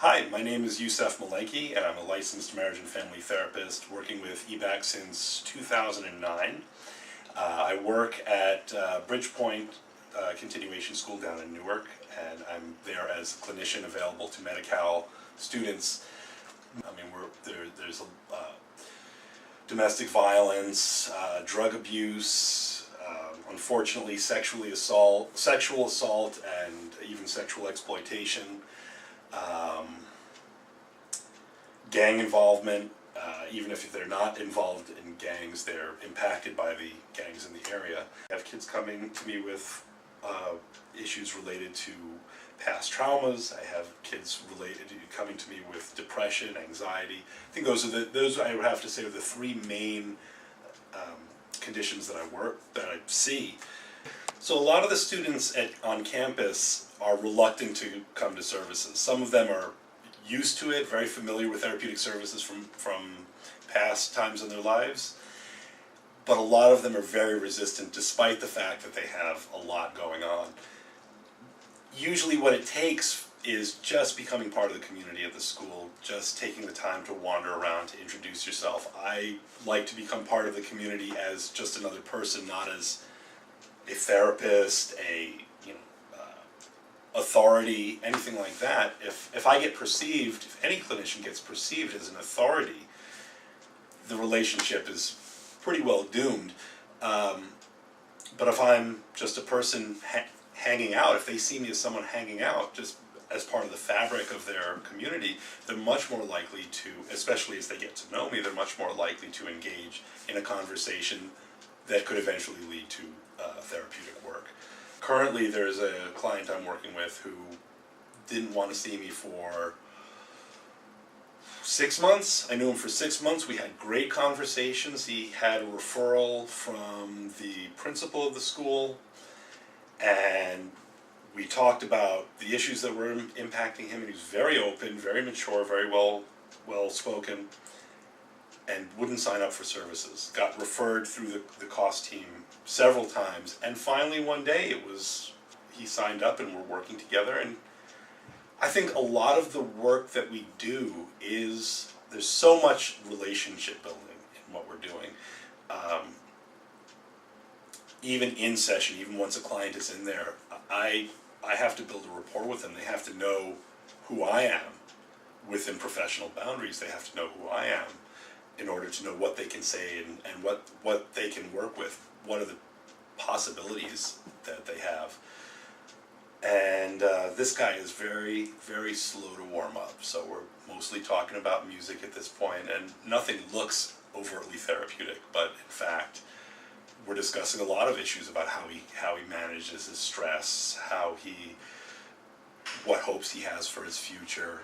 Hi, my name is Yusef and I'm a licensed marriage and family therapist working with EBAC since 2009. I work at Bridgepoint Continuation School down in Newark, and I'm there as a clinician available to Medi-Cal students. I mean, there's domestic violence, drug abuse, unfortunately sexual assault, and even sexual exploitation. Gang involvement, even if they're not involved in gangs, they're impacted by the gangs in the area. I have kids coming to me with issues related to past traumas. I have kids coming to me with depression, anxiety. I think those I would have to say are the three main conditions that I see. So a lot of the students on campus are reluctant to come to services. Some of them are used to it, very familiar with therapeutic services from past times in their lives, but a lot of them are very resistant despite the fact that they have a lot going on. Usually what it takes is just becoming part of the community at the school, just taking the time to wander around, to introduce yourself. I like to become part of the community as just another person, not as a therapist, authority, anything like that. If I get perceived, if any clinician gets perceived as an authority, the relationship is pretty well doomed. But if I'm just a person hanging out, if they see me as someone hanging out, just as part of the fabric of their community, they're much more likely to, especially as they get to know me, they're much more likely to engage in a conversation that could eventually lead to therapeutic work. Currently, there's a client I'm working with who didn't want to see me for 6 months. I knew him for 6 months. We had great conversations. He had a referral from the principal of the school, and we talked about the issues that were impacting him, and he was very open, very mature, very well spoken, and wouldn't sign up for services. Got referred through the cost team several times, and finally one day he signed up and we're working together. And I think a lot of the work that we do is, there's so much relationship building in what we're doing. Even in session, even once a client is in there, I have to build a rapport with them. They have to know who I am within professional boundaries. They have to know who I am in order to know what they can say and what they can work with, what are the possibilities that they have. And this guy is very, very slow to warm up, so we're mostly talking about music at this point, and nothing looks overtly therapeutic, but in fact, we're discussing a lot of issues about how he manages his stress, what hopes he has for his future.